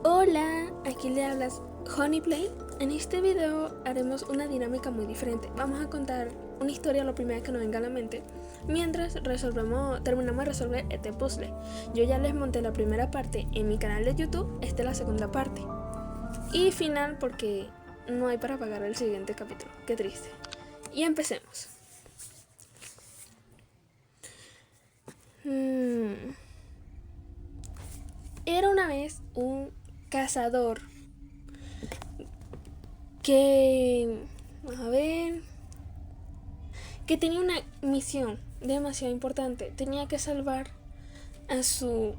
Hola, aquí le hablas Honeyplay. En este video haremos una dinámica muy diferente. Vamos a contar una historia lo primero que nos venga a la mente mientras terminamos de resolver este puzzle. Yo ya les monté la primera parte en mi canal de YouTube, esta es la segunda parte. Y final porque no hay para pagar el siguiente capítulo, qué triste. Y empecemos. Era una vez un cazador que tenía una misión demasiado importante. Tenía que salvar a su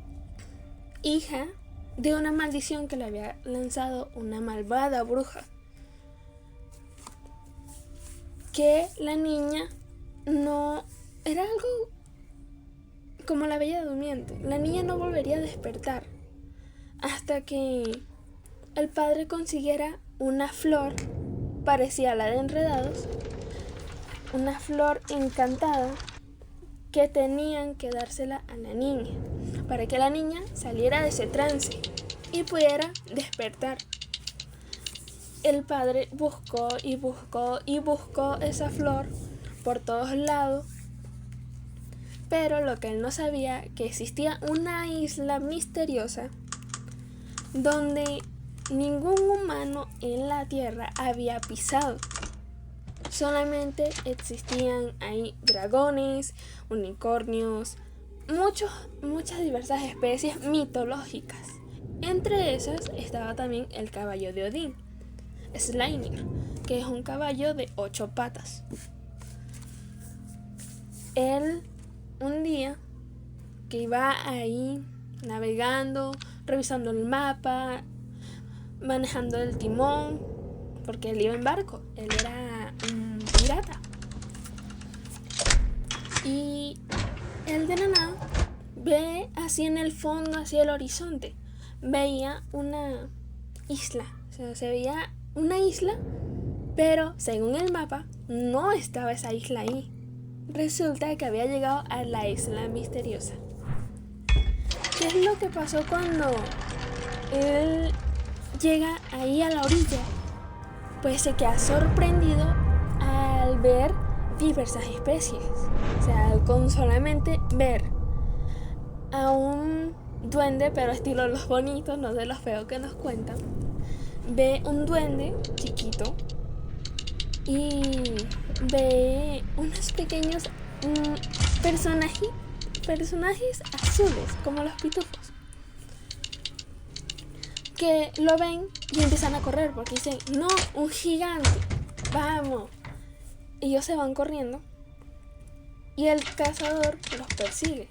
hija de una maldición que le había lanzado una malvada bruja. Que la niña no era algo como la Bella Durmiente. La niña no volvería a despertar hasta que el padre consiguiera una flor parecida a la de Enredados, una flor encantada que tenían que dársela a la niña para que la niña saliera de ese trance y pudiera despertar. El padre buscó y buscó y buscó esa flor por todos lados, pero lo que él no sabía que existía una isla misteriosa donde ningún humano en la tierra había pisado. Solamente existían ahí dragones, unicornios, muchas diversas especies mitológicas. Entre esas estaba también el caballo de Odín, Sleipnir, que es un caballo de 8 patas. Él, un día que iba ahí navegando, revisando el mapa, manejando el timón, porque él iba en barco, él era un pirata. Y él de la nada ve así en el fondo, hacia el horizonte, veía una isla, o sea, se veía una isla, pero según el mapa no estaba esa isla ahí. Resulta que había llegado a la isla misteriosa. ¿Qué es lo que pasó cuando él llega ahí a la orilla? Pues se queda sorprendido al ver diversas especies. O sea, con solamente ver a un duende, pero estilo los bonitos, no de los feos que nos cuentan. Ve un duende chiquito y ve unos pequeños personajes azules, como los pitufos, que lo ven y empiezan a correr porque dicen, no, un gigante, vamos. Y ellos se van corriendo y el cazador los persigue.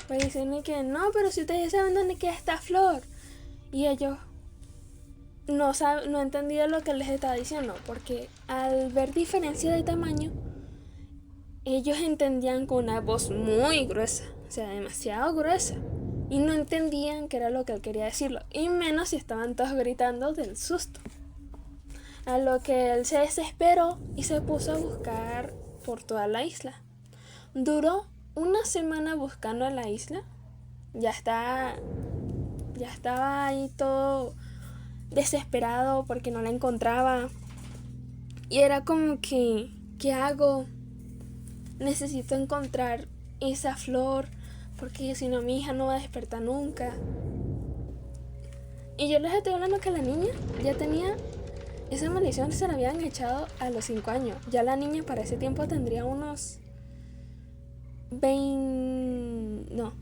Pues dicen que no, pero si ustedes saben dónde queda esta flor. Y ellos no entendían lo que les estaba diciendo, porque al ver diferencia de tamaño, ellos entendían con una voz muy gruesa, o sea, demasiado gruesa. Y no entendían qué era lo que él quería decirlo, y menos si estaban todos gritando del susto. A lo que él se desesperó y se puso a buscar por toda la isla. Duró una semana buscando en la isla. Ya estaba ahí todo desesperado porque no la encontraba. Y era como que, ¿qué hago? Necesito encontrar esa flor, porque si no mi hija no va a despertar nunca. Y yo les estoy hablando que la niña ya tenía esa maldición, se la habían echado a los 5 años. Ya la niña para ese tiempo tendría unos 20... no,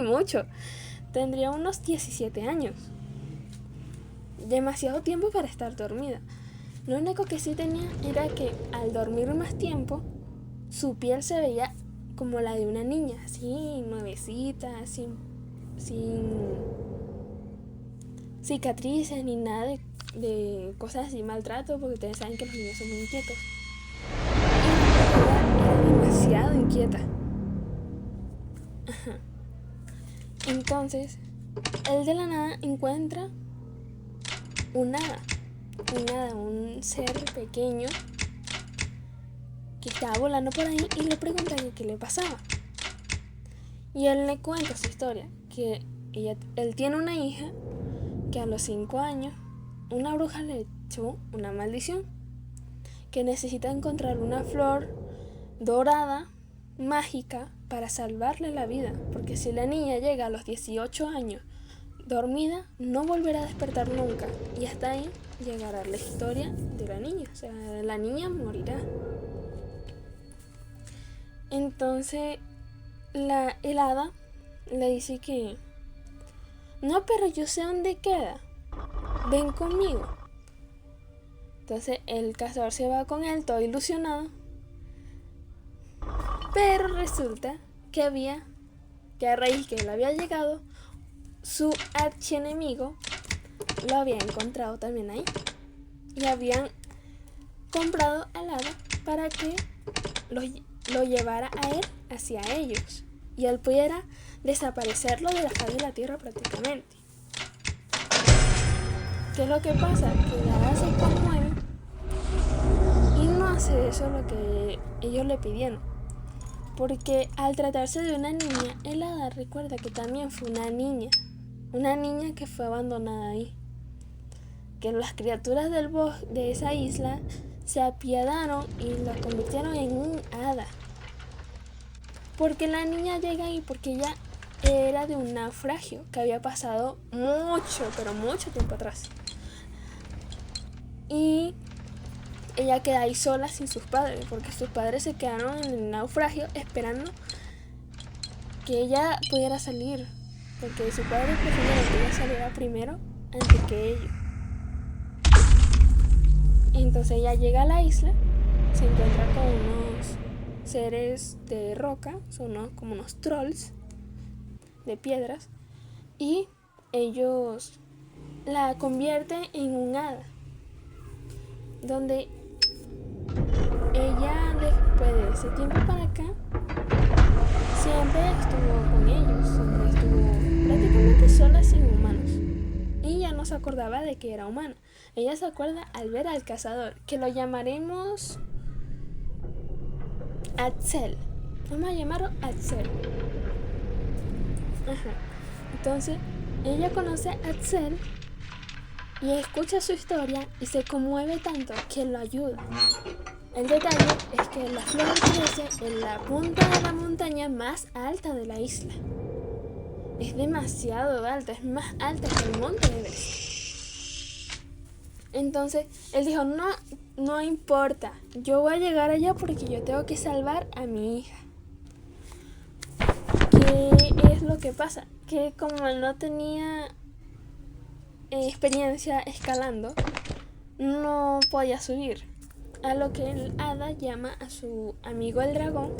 mucho. Tendría unos 17 años. Demasiado tiempo para estar dormida. Lo único que sí tenía era que al dormir más tiempo, su piel se veía como la de una niña, así nuevecita, sin cicatrices ni nada de cosas así, maltrato, porque ustedes saben que los niños son muy inquietos. Y era demasiado inquieta. Ajá. Entonces, él de la nada encuentra un ser pequeño que estaba volando por ahí y le pregunta qué le pasaba. Y él le cuenta su historia, que él tiene una hija que a los 5 años una bruja le echó una maldición, que necesita encontrar una flor dorada, mágica, para salvarle la vida, porque si la niña llega a los 18 años dormida, no volverá a despertar nunca, y hasta ahí llegará la historia de la niña, o sea, la niña morirá. Entonces el hada le dice que no, pero yo sé dónde queda, ven conmigo. Entonces el cazador se va con él todo ilusionado, pero resulta que a raíz que él había llegado, su archienemigo lo había encontrado también ahí y habían comprado al hada para que lo llevara a él hacia ellos y él pudiera desaparecerlo de la faz de la tierra prácticamente. ¿Qué es lo que pasa? Que la hada se conmueve y no hace eso lo que ellos le pidieron, porque al tratarse de una niña, el hada recuerda que también fue una niña que fue abandonada ahí, que las criaturas del bosque de esa isla se apiadaron y la convirtieron en un hada, porque la niña llega ahí porque ella era de un naufragio que había pasado mucho, pero mucho tiempo atrás, y ella queda ahí sola sin sus padres, porque sus padres se quedaron en el naufragio esperando que ella pudiera salir, porque sus padres prefirieron que ella saliera primero antes que ellos. Entonces ella llega a la isla, se encuentra con unos seres de roca, son como unos trolls de piedras, y ellos la convierten en un hada, donde ella después de ese tiempo para acá siempre estuvo con ellos, siempre estuvo prácticamente sola sin humanos y ya no se acordaba de que era humana. Ella se acuerda al ver al cazador, que lo llamaremos Axel. Vamos a llamarlo Axel. Ajá. Entonces ella conoce a Axel y escucha su historia y se conmueve tanto que lo ayuda. El detalle es que la flor crece en la punta de la montaña más alta de la isla. Es demasiado alta, es más alta que el monte Everest. Entonces él dijo, no importa, yo voy a llegar allá porque yo tengo que salvar a mi hija. ¿Qué es lo que pasa? Que como él no tenía experiencia escalando, no podía subir. A lo que el hada llama a su amigo el dragón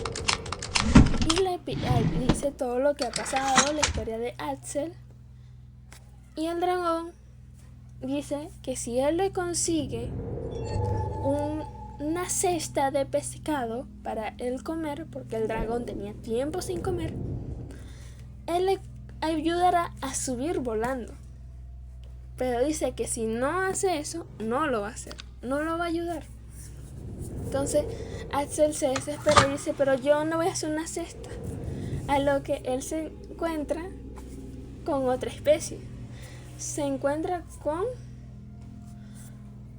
y le dice todo lo que ha pasado, la historia de Axel. Y el dragón dice que si él le consigue una cesta de pescado para él comer, porque el dragón tenía tiempo sin comer, él le ayudará a subir volando. Pero dice que si no hace eso, no lo va a hacer, no lo va a ayudar. Entonces Axel se desespera y dice, pero yo no voy a hacer una cesta. A lo que él se encuentra con otra especie. Se encuentra con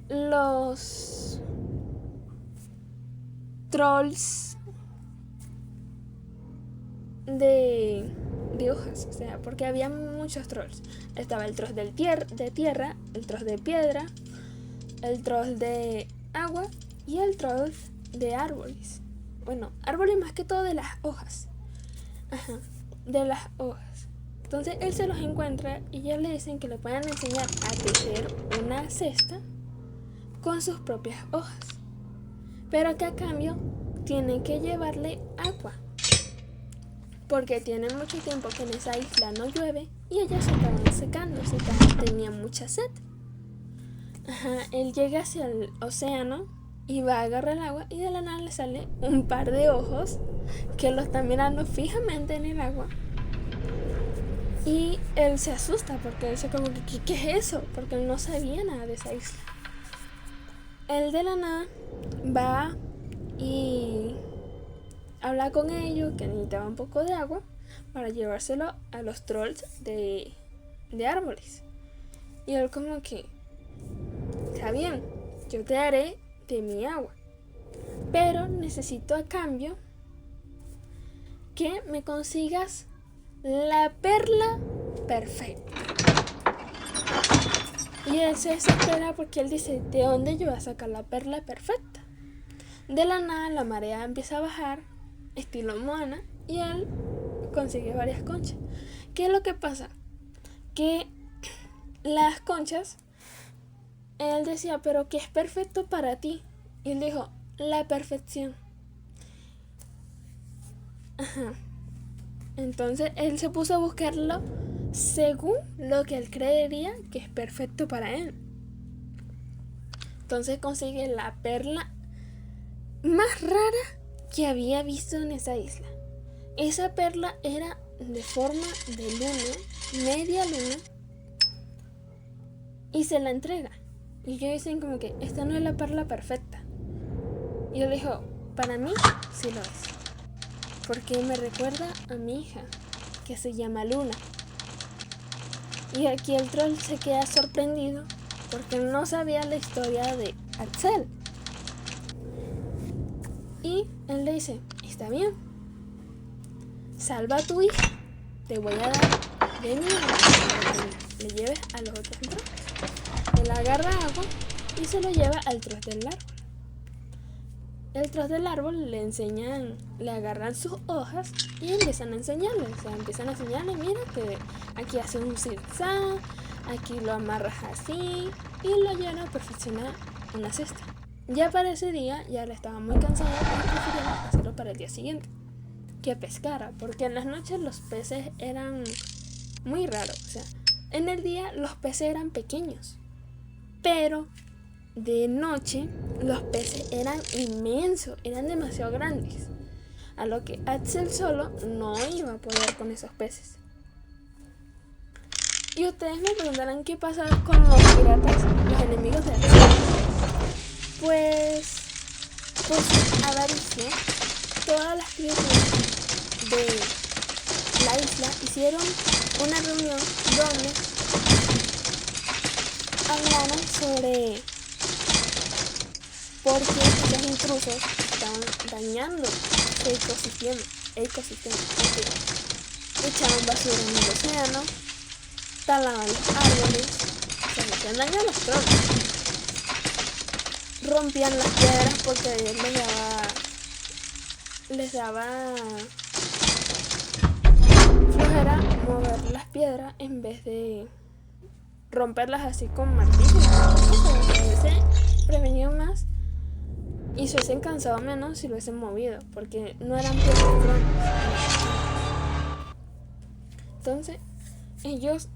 los trolls de hojas, o sea, porque había muchos trolls. Estaba el troll de tierra, el troll de piedra, el troll de agua y el troll de árboles. Bueno, árboles más que todo de las hojas. Ajá, de las hojas. Entonces él se los encuentra y ellos le dicen que le puedan enseñar a tejer una cesta con sus propias hojas, pero que a cambio tienen que llevarle agua, porque tienen mucho tiempo que en esa isla no llueve y ellas se estaban secando, tenían mucha sed. Ajá, él llega hacia el océano y va a agarrar el agua y de la nada le sale un par de ojos que lo están mirando fijamente en el agua. Y él se asusta porque él se como que ¿qué es eso? Porque él no sabía nada de esa isla. Él de la nada va y habla con ellos que necesitaba un poco de agua para llevárselo a los trolls de árboles. Y él como que, está bien, yo te daré de mi agua, pero necesito a cambio que me consigas la perla perfecta. Y él se desespera porque él dice, ¿de dónde yo voy a sacar la perla perfecta? De la nada la marea empieza a bajar, estilo Moana, y él consigue varias conchas. ¿Qué es lo que pasa? Que las conchas, él decía, pero ¿qué es perfecto para ti? Y él dijo, la perfección. Ajá. Entonces él se puso a buscarlo según lo que él creería que es perfecto para él. Entonces consigue la perla más rara que había visto en esa isla. Esa perla era de forma de luna, media luna, y se la entrega. Y ellos dicen como que esta no es la perla perfecta. Y él dijo, para mí sí lo es, porque me recuerda a mi hija, que se llama Luna. Y aquí el troll se queda sorprendido porque no sabía la historia de Axel. Y él le dice, está bien, salva a tu hija, te voy a dar de mi agua para que le lleves a los otros trolls. Él agarra agua y se lo lleva al troll del árbol. El troll del árbol le agarran sus hojas y empiezan a enseñarle. O sea, empiezan a enseñarle, mira que aquí haces un zigzag, aquí lo amarras así, y lo llevan a perfeccionar una cesta. Ya para ese día ya le estaba muy cansado y prefirieron hacerlo para el día siguiente, que pescara, porque en las noches los peces eran muy raros. O sea, en el día los peces eran pequeños, pero de noche los peces eran inmensos, eran demasiado grandes, a lo que Axel solo no iba a poder con esos peces. Y ustedes me preguntarán qué pasa con los piratas, los enemigos de Axel. Pues por su avaricia, todas las criaturas de la isla hicieron una reunión donde hablaron sobre por qué esos intrusos estaban dañando su ecosistema, porque echaban basura en el océano, talaban los árboles, se hacían daño a los trolls, rompían las piedras porque les daba flojera mover las piedras en vez de romperlas así con martillos. Se prevenían más y se hubiesen cansado menos si lo hubiesen movido, porque no eran piedras grandes. Entonces ellos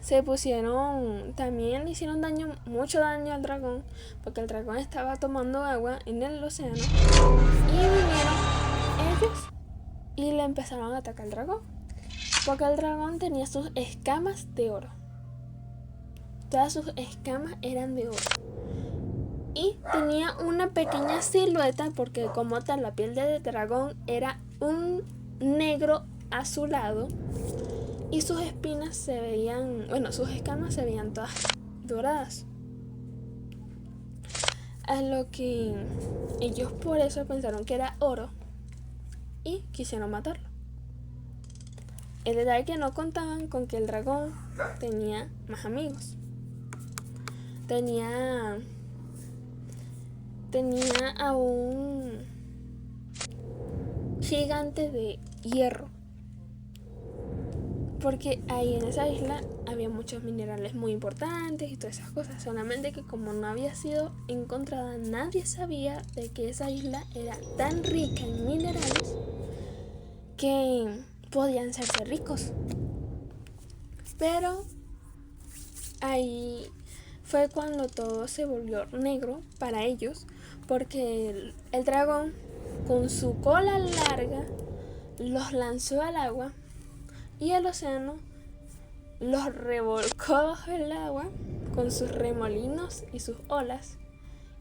se pusieron, también le hicieron mucho daño al dragón, porque el dragón estaba tomando agua en el océano, y vinieron ellos y le empezaron a atacar al dragón, porque el dragón tenía sus escamas de oro. Todas sus escamas eran de oro. Y tenía una pequeña silueta, porque como tal la piel del dragón era un negro azulado. Y sus espinas se veían, sus escamas se veían todas doradas. A lo que ellos por eso pensaron que era oro y quisieron matarlo. El detalle es que no contaban con que el dragón tenía más amigos. Tenía a un gigante de hierro, porque ahí en esa isla había muchos minerales muy importantes y todas esas cosas, solamente que como no había sido encontrada, nadie sabía de que esa isla era tan rica en minerales que podían hacerse ricos. Pero ahí fue cuando todo se volvió negro para ellos, porque el dragón con su cola larga los lanzó al agua y el océano los revolcó bajo el agua con sus remolinos y sus olas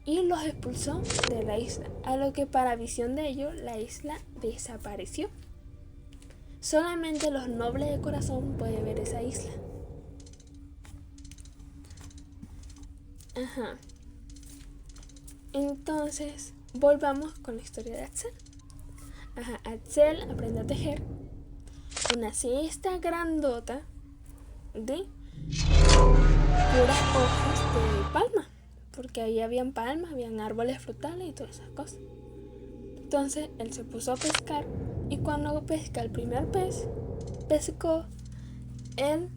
y los expulsó de la isla, a lo que para visión de ellos la isla desapareció. Solamente los nobles de corazón pueden ver esa isla. Ajá. Entonces, volvamos con la historia de Axel. Ajá, Axel aprende a tejer una cesta grandota de puras hojas de palma, porque ahí habían palmas, habían árboles frutales y todas esas cosas. Entonces él se puso a pescar y cuando pesca el primer pez, pescó el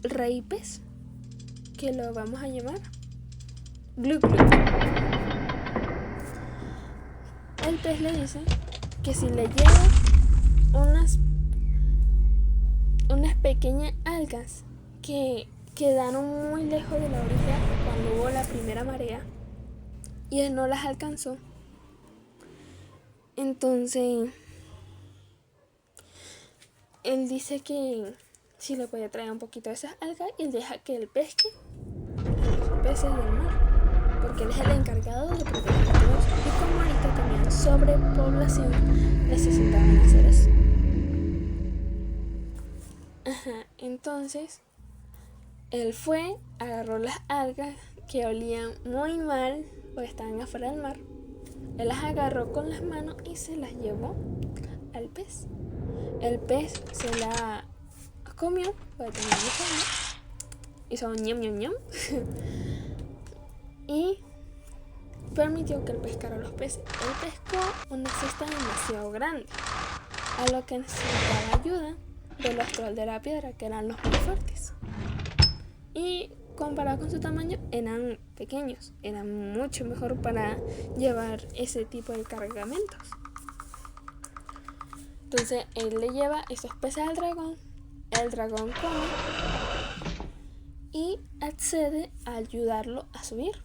rey pez, que lo vamos a llamar Gluck Gluck. El pez le dice que si le lleva unas pequeñas algas que quedaron muy lejos de la orilla cuando hubo la primera marea y él no las alcanzó, entonces él dice que si le puede traer un poquito de esas algas y él deja que él pesque los peces del mar, porque él es el encargado de proteger a todos y como ahorita tenían sobrepoblación necesitaban hacer eso. Ajá, entonces él fue, agarró las algas que olían muy mal porque estaban afuera del mar. Él las agarró con las manos y se las llevó al pez. El pez se la comió porque tenía mucha hambre. Hizo un ñam ñam ñam. Y permitió que él pescara a los peces. Él pescó una cesta demasiado grande, a lo que necesitaba ayuda de los trolls de la piedra, que eran los más fuertes. Y comparado con su tamaño, eran pequeños. Eran mucho mejor para llevar ese tipo de cargamentos. Entonces él le lleva esos peces al dragón. El dragón come y accede a ayudarlo a subir.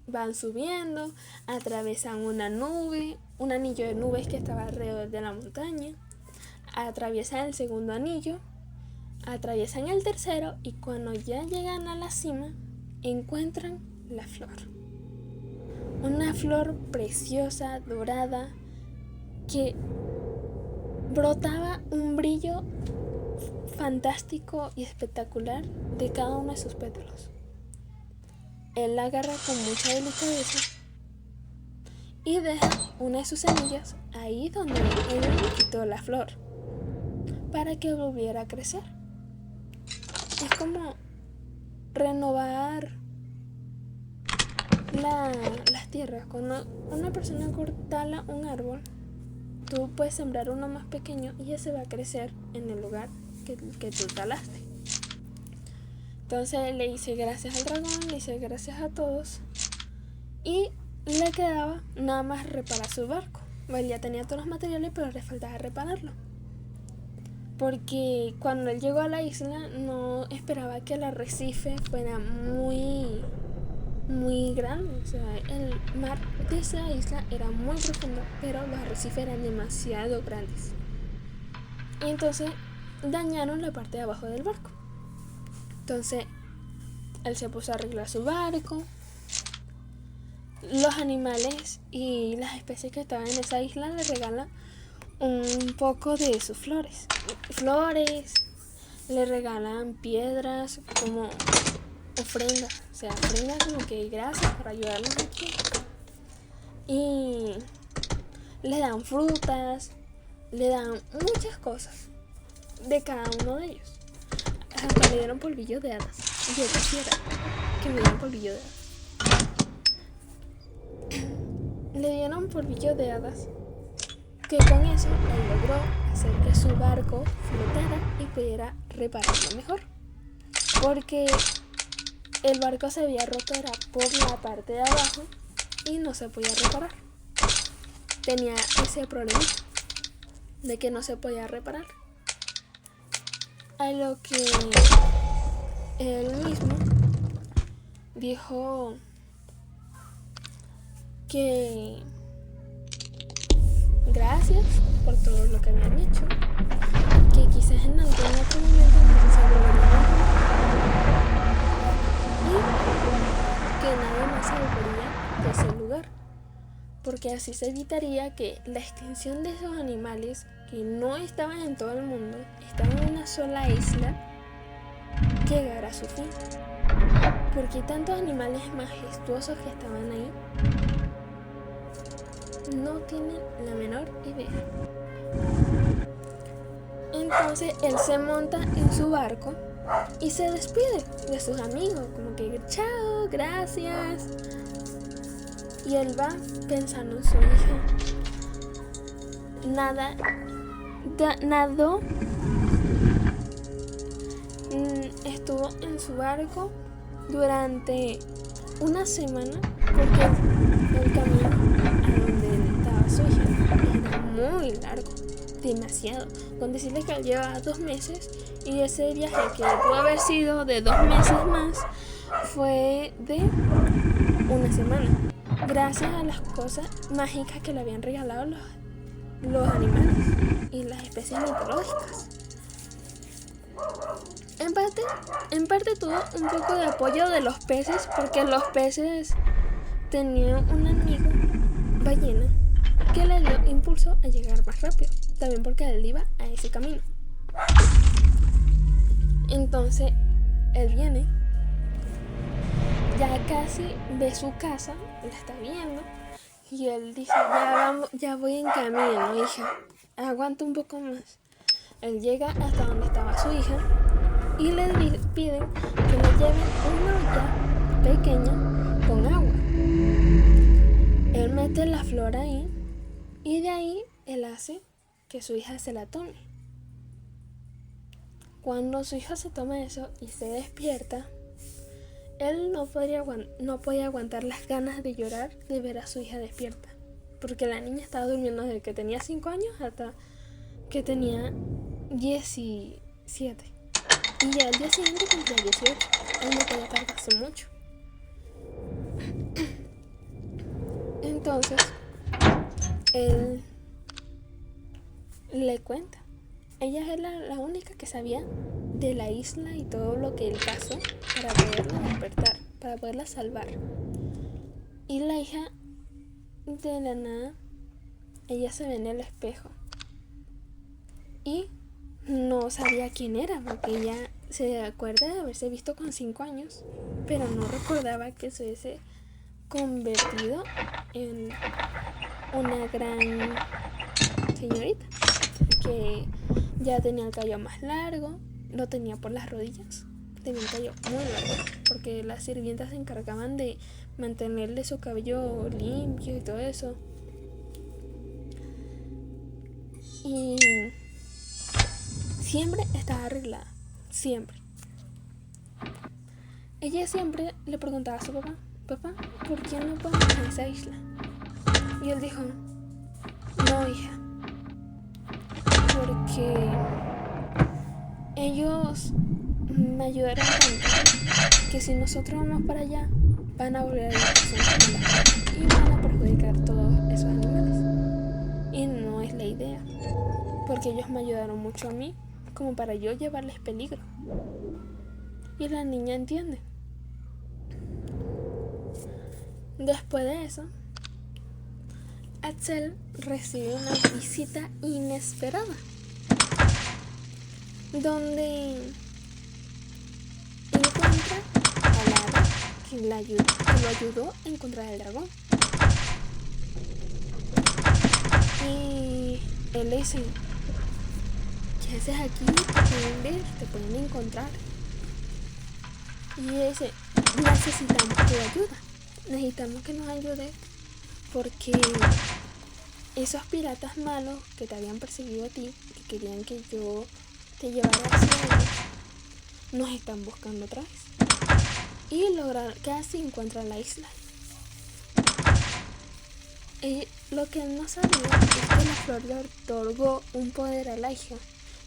Van subiendo, atravesan una nube, un anillo de nubes que estaba alrededor de la montaña. Atraviesan el segundo anillo, atraviesan el tercero y cuando ya llegan a la cima encuentran la flor. Una flor preciosa, dorada, que brotaba un brillo fantástico y espectacular de cada uno de sus pétalos. Él la agarra con mucha delicadeza y deja una de sus semillas ahí donde él quitó la flor para que volviera a crecer. Es como renovar las tierras. Cuando una persona cortala un árbol, tú puedes sembrar uno más pequeño y ese va a crecer en el lugar que tú talaste. Entonces le hice gracias al dragón, le hice gracias a todos y le quedaba nada más reparar su barco. Él ya tenía todos los materiales, pero le faltaba repararlo. Porque cuando él llegó a la isla no esperaba que el arrecife fuera muy grande. O sea, el mar de esa isla era muy profundo, pero los arrecifes eran demasiado grandes. Y entonces dañaron la parte de abajo del barco. Entonces él se puso a arreglar su barco. Los animales y las especies que estaban en esa isla le regalan un poco de sus flores. Le regalan piedras como ofrenda. O sea, ofrenda como que gracias por ayudarnos aquí. Y le dan frutas, le dan muchas cosas de cada uno de ellos. Hasta le dieron polvillos de hadas. Yo quisiera que me dieran polvillo de hadas. Le dieron polvillo de hadas, que con eso él logró hacer que su barco flotara y pudiera repararlo mejor. Porque el barco se había roto era por la parte de abajo y no se podía reparar. Tenía ese problema de que no se podía reparar. A lo que él mismo dijo que gracias por todo lo que habían hecho, que quizás en algún otro momento se volverían y que nadie más se volvería de ese lugar, porque así se evitaría que la extinción de esos animales que no estaban en todo el mundo, estaban en una sola isla, llegara a su fin. porque tantos animales majestuosos que estaban ahí no tienen la menor idea. Entonces él se monta en su barco y se despide de sus amigos, como que chao, gracias. Y él va pensando en su hija. Nadó, estuvo en su barco durante una semana porque el camino a donde estaba su hija era muy largo, demasiado. Con decirles que él llevaba 2 meses y ese viaje que pudo haber sido de 2 meses más fue de una semana, gracias a las cosas mágicas que le habían regalado los animales y las especies mitológicas. En parte tuvo un poco de apoyo de los peces, porque los peces tenían un amigo ballena que le dio impulso a llegar más rápido, también porque él iba a ese camino. Entonces él viene, ya casi ve su casa, la está viendo, y él dice, ya voy en camino, hija, aguanta un poco más. Él llega hasta donde estaba su hija y le piden que le lleven una olla pequeña con agua. Él mete la flor ahí y de ahí él hace que su hija se la tome. Cuando su hija se toma eso y se despierta, él no podía aguantar las ganas de llorar de ver a su hija despierta, porque la niña estaba durmiendo desde que tenía 5 años hasta que tenía 17. Y ya al día siguiente cumplía 18. Él no podía tardarse mucho. Entonces, él le cuenta. Ella es la única que sabía de la isla y todo lo que él pasó para poderla despertar, para poderla salvar. Y la hija, de la nada, ella se ve en el espejo y no sabía quién era, porque ella se acuerda de haberse visto con 5 años, pero no recordaba que se hubiese convertido en una gran señorita, que ya tenía el cabello más largo, lo tenía por las rodillas, tenía el cabello muy largo, porque las sirvientas se encargaban de mantenerle su cabello limpio y todo eso. Y siempre estaba arreglada, siempre. Ella siempre le preguntaba a su papá, ¿por qué no vamos a esa isla? Y él dijo, no, hija, porque ellos me ayudaron tanto que si nosotros vamos para allá, van a volver a ir y van a perjudicar todos esos animales. Y no es la idea, porque ellos me ayudaron mucho a mí como para yo llevarles peligro. Y la niña entiende. Después de eso, Axel recibe una visita inesperada, donde encuentra a Lara, que lo ayudó a encontrar el dragón. Y él le dice, ¿qué haces aquí? Te pueden ver, te pueden encontrar. Y ella dice, necesitamos tu ayuda, necesitamos que nos ayudes, porque esos piratas malos que te habían perseguido a ti, que querían que yo te llevara hacia ellos, nos están buscando otra vez. Y lograron, casi encuentran la isla. Lo que él no sabía es que la flor le otorgó un poder a la hija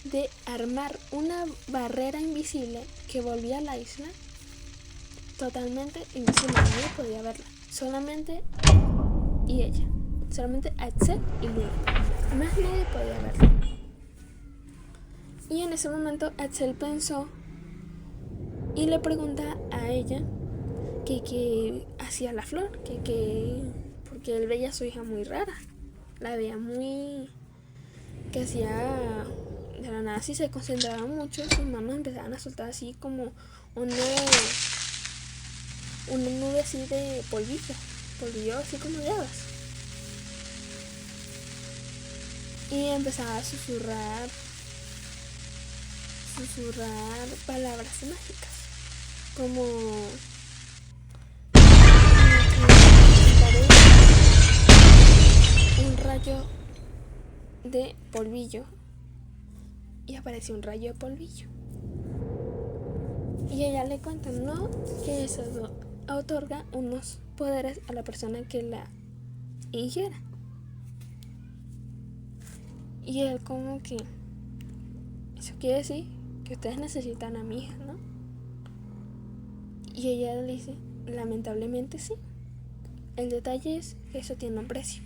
de armar una barrera invisible que volvía a la isla totalmente invisible. Nadie podía verla, solamente y ella, solamente Axel y Luna, más nadie podía verla. Y en ese momento Axel pensó y le pregunta a ella qué hacía la flor, porque él veía a su hija muy rara, la veía muy, que hacía de la nada, si se concentraba mucho, sus manos empezaban a soltar así como una nube así de polvillo así como de hadas. Y empezaba a susurrar palabras mágicas, como un rayo de polvillo, y apareció un rayo de polvillo. Y ella le cuenta, ¿no?, que eso otorga unos poderes a la persona que la ingiera. Y él como que, eso quiere decir que ustedes necesitan a mi hija, ¿no? Y ella le dice, lamentablemente sí. El detalle es que eso tiene un precio,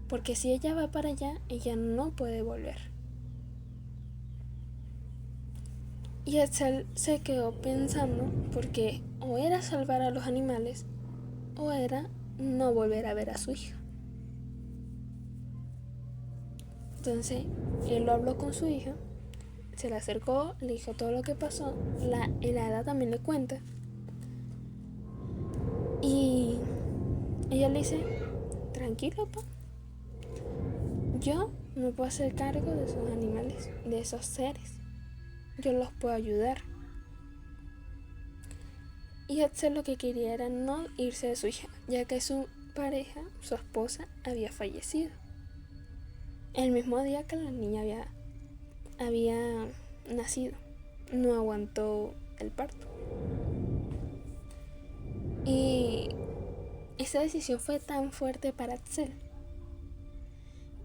porque si ella va para allá, ella no puede volver. Y Edsel se quedó pensando, porque o era salvar a los animales o era no volver a ver a su hija. Entonces él lo habló con su hija, se le acercó, le dijo todo lo que pasó, la hada también le cuenta, y ella le dice, tranquilo, pa, yo me puedo hacer cargo de esos animales, de esos seres, yo los puedo ayudar. Y Edsel lo que quería era no irse de su hija, ya que su pareja, su esposa, había fallecido el mismo día que la niña había nacido. No aguantó el parto. Y esa decisión fue tan fuerte para Edsel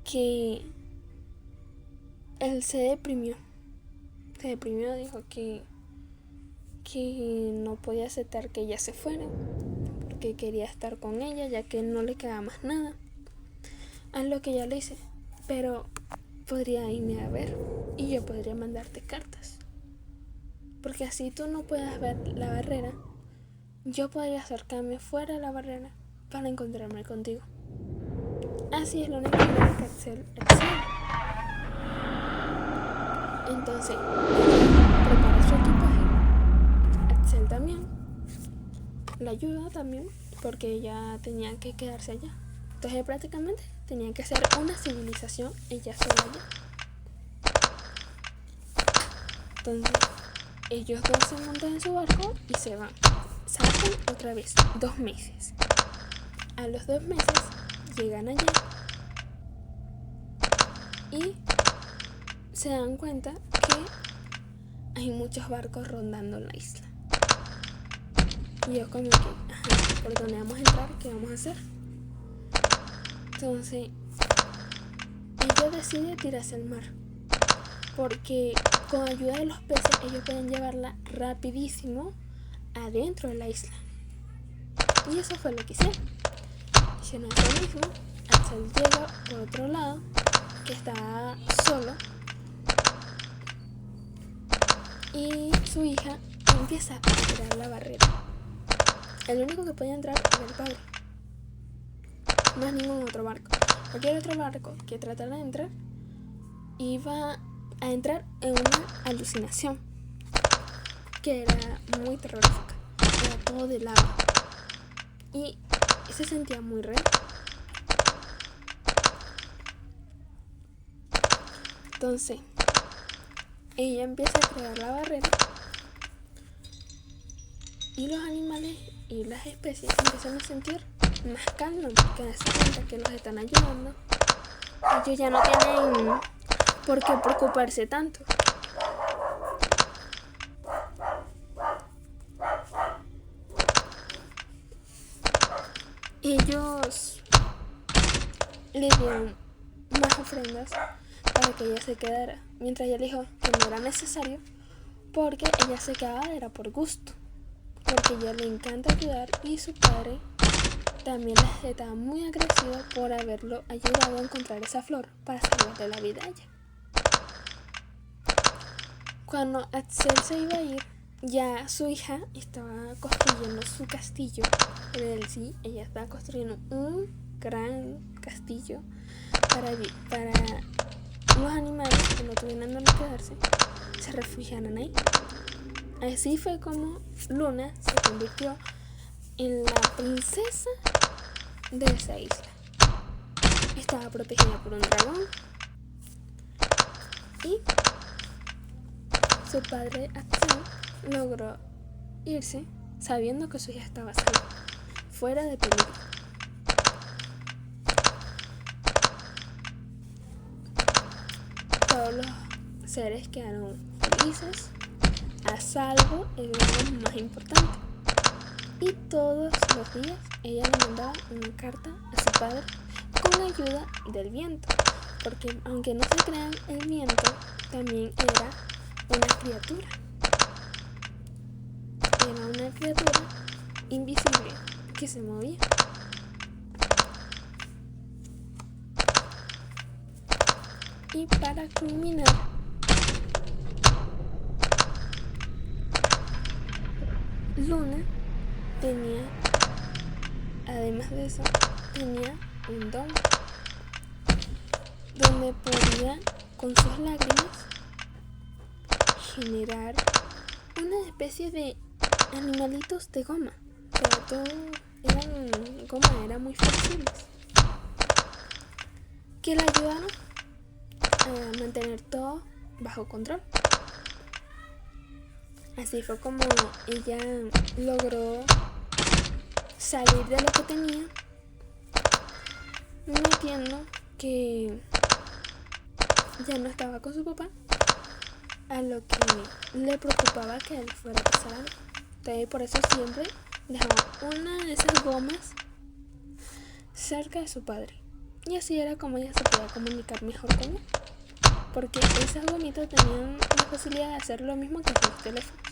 que él se deprimió, dijo que no podía aceptar que ella se fuera, porque quería estar con ella, ya que no le quedaba más nada. A lo que ella le dice, pero podría irme a ver y yo podría mandarte cartas, porque así tú no puedas ver la barrera, yo podría acercarme fuera de la barrera para encontrarme contigo. Así es la única manera que Edsel. Entonces prepara su equipaje. Edsel también la ayuda también, porque ella tenía que quedarse allá. Entonces prácticamente tenían que hacer una civilización ella sola allá. Entonces ellos dos se montan en su barco y se van. Saltan otra vez 2 meses. A los 2 meses llegan allá y se dan cuenta que hay muchos barcos rondando la isla. Y yo como que, ¿por dónde vamos a entrar? ¿Qué vamos a hacer? Entonces ella decide tirarse al mar, porque con ayuda de los peces ellos pueden llevarla rapidísimo adentro de la isla. Y eso fue lo que hicieron. Hicieron eso mismo. Edsel llega por otro lado, que estaba solo, y su hija empieza a tirar la barrera. El único que podía entrar era el padre, más ningún otro barco. Cualquier otro barco que tratara de entrar iba a entrar en una alucinación que era muy terrorífica. Era todo de lava y se sentía muy real. Entonces ella empieza a crear la barrera y los animales y las especies empiezan a sentir más calma, porque se cuenta que los están ayudando. Ellos ya no tienen por qué preocuparse tanto. Ellos le dieron más ofrendas para que ella se quedara, mientras ella dijo que no era necesario, porque ella se quedaba era por gusto, porque a ella le encanta ayudar y su padre también estaba muy agradecido por haberlo ayudado a encontrar esa flor para salvarle la vida a ella. Cuando Edsel se iba a ir, ya su hija estaba construyendo su castillo. Sí, ella estaba construyendo un gran castillo para los animales que no tuvieran donde quedarse, se refugiaran ahí. Así fue como Luna se convirtió en la princesa de esa isla. Estaba protegida por un dragón y su padre Axel logró irse sabiendo que su hija estaba salva, fuera de peligro. Todos los seres quedaron felices, a salvo, el lo más importante. Y todos los días ella le mandaba una carta a su padre con la ayuda del viento, porque aunque no se crean, el viento también era una criatura. Era una criatura invisible que se movía. Y para culminar, Luna tenía, además de eso, tenía un don donde podía con sus lágrimas generar una especie de animalitos de goma. O sea, todo eran goma, eran muy flexibles, que le ayudaron a mantener todo bajo control. Así fue como ella logró salir de lo que tenía, mintiendo que ya no estaba con su papá, a lo que le preocupaba que a él fuera a pasar algo. Entonces por eso siempre dejaba una de esas gomas cerca de su padre, y así era como ella se podía comunicar mejor con él, porque esas gomitas tenían la facilidad de hacer lo mismo que los teléfonos.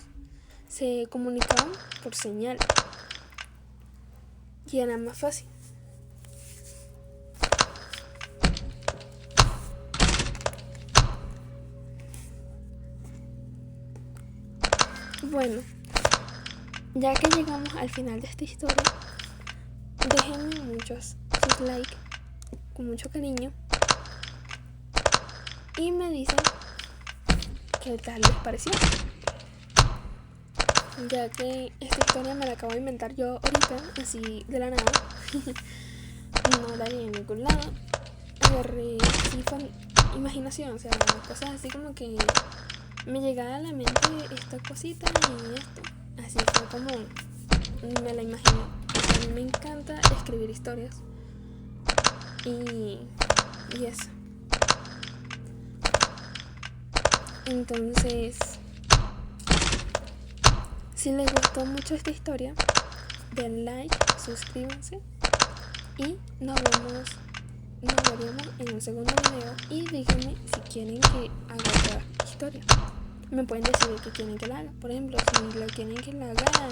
Se comunicaban por señal y era más fácil. Bueno, ya que llegamos al final de esta historia, déjenme sus likes con mucho cariño y me dicen qué tal les pareció, ya que esta historia me la acabo de inventar yo ahorita, así de la nada. No la vi en ningún lado, agarré así con imaginación, o sea, cosas así como que me llegaba a la mente esta cosita y esto, así fue como me la imaginé. A mí me encanta escribir historias y eso. Entonces, si les gustó mucho esta historia, den like, suscríbanse y nos veremos en un segundo video. Y díganme si quieren que haga otra historia. Me pueden decir que quieren que la haga. Por ejemplo, si lo quieren que la haga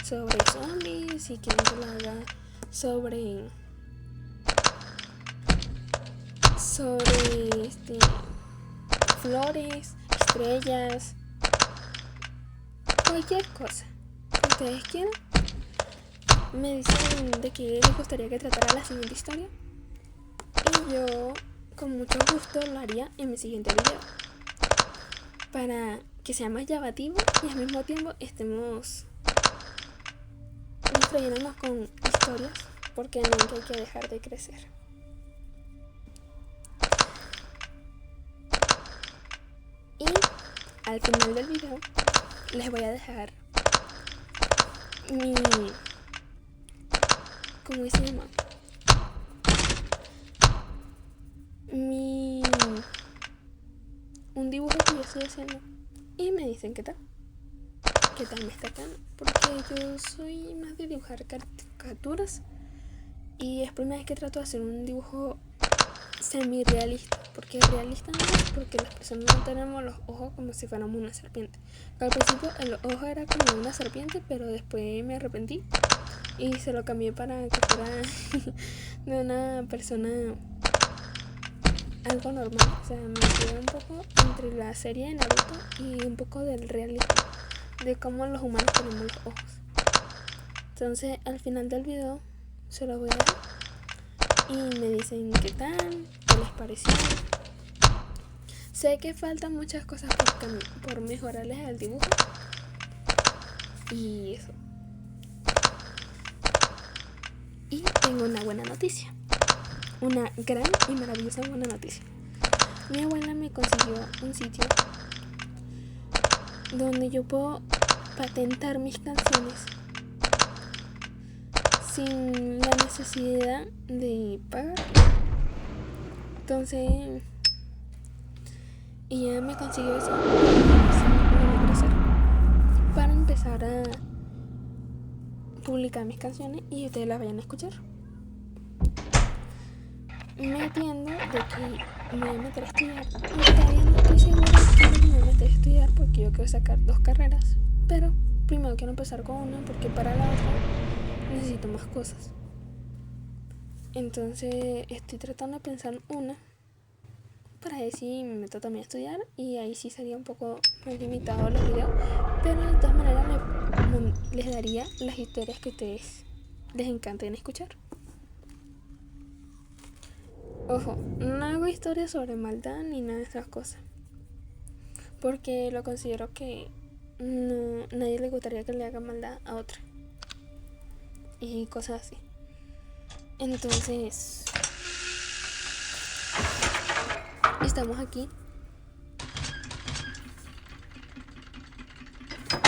sobre zombies, si quieren que la haga sobre flores, estrellas, cualquier cosa que ustedes quieran, me dicen de qué les gustaría que tratara la siguiente historia y yo con mucho gusto lo haría en mi siguiente video, para que sea más llamativo y al mismo tiempo estemos distrayéndonos con historias, porque nunca hay que dejar de crecer. Y al final del video les voy a dejar ¿cómo se llama? Un dibujo que yo estoy haciendo y me dicen qué tal me está quedando, porque yo soy más de dibujar caricaturas y es primera vez que trato de hacer un dibujo semi-realista, porque realista no es, porque las personas no tenemos los ojos como si fuéramos una serpiente. Al principio el ojo era como una serpiente, pero después me arrepentí y se lo cambié para que fuera de una persona algo normal. O sea, me quedé un poco entre la serie de Naruto y un poco del realismo, de cómo los humanos tenemos los ojos. Entonces al final del video se los voy a dejar y me dicen qué tal, qué les pareció. Sé que faltan muchas cosas por mejorarles al dibujo y eso. Y tengo una buena noticia. Una gran y maravillosa buena noticia. Mi abuela me consiguió un sitio donde yo puedo patentar mis canciones sin la necesidad de pagar. Entonces ella me consiguió eso para empezar a publicar mis canciones y ustedes las vayan a escuchar. Me entiendo de que me voy a meter a estudiar. Todavía no estoy segura de que me voy a meter a estudiar porque yo quiero sacar 2 carreras. Pero primero quiero empezar con una porque para la otra necesito más cosas. Entonces estoy tratando de pensar una para ver si me meto también a estudiar y ahí sí sería un poco más limitado los videos. Pero de todas maneras les daría las historias que a ustedes les encanten escuchar. Ojo, no hago historias sobre maldad ni nada de esas cosas, porque lo considero que nadie le gustaría que le haga maldad a otra y cosas así. Entonces estamos aquí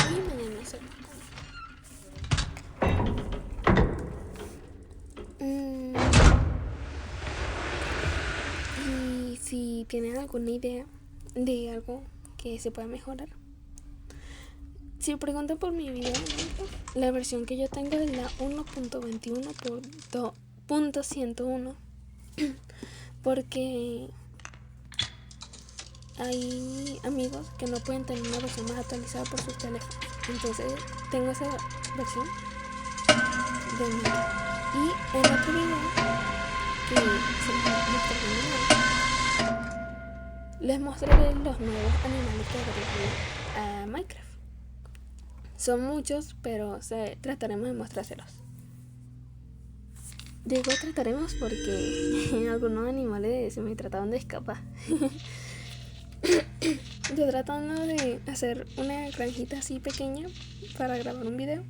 y mañana se y si tienen alguna idea de algo que se pueda mejorar, si preguntan por mi video, la versión que yo tengo es la 1.21.101 porque hay amigos que no pueden tener una versión más actualizada por sus teléfonos. Entonces tengo esa versión de mi video. Y en otro video que se les mostraré los nuevos animales que agregué a Minecraft. Son muchos, pero trataremos de mostrárselos. Digo trataremos porque algunos animales se me trataron de escapar. Yo tratando de hacer una granjita así pequeña para grabar un video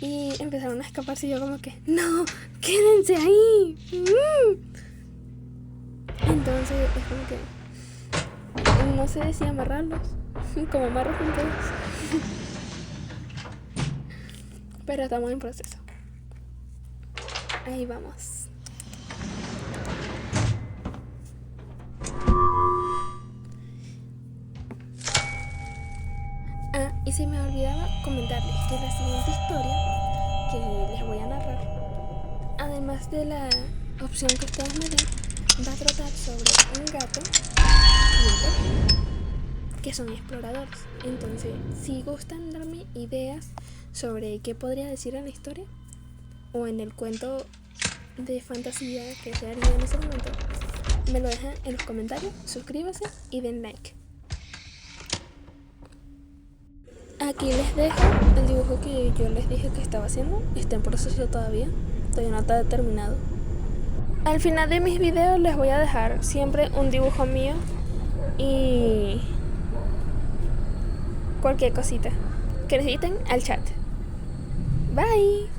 y empezaron a escaparse y yo como que ¡no! ¡Quédense ahí! Entonces es como que no sé si amarrarlos como amarro juntos. Pero estamos en proceso. Ahí vamos. Y se me olvidaba comentarles que la siguiente historia que les voy a narrar, además de la opción que ustedes me den, va a tratar sobre un gato y un perro, que son exploradores. Entonces, si gustan darme ideas sobre qué podría decir en la historia o en el cuento de fantasía que se haría en ese momento, me lo dejan en los comentarios, suscríbanse y den like. Aquí les dejo el dibujo que yo les dije que estaba haciendo. Está en proceso todavía no está terminado. Al final de mis videos les voy a dejar siempre un dibujo mío y cualquier cosita que necesiten al chat. Bye.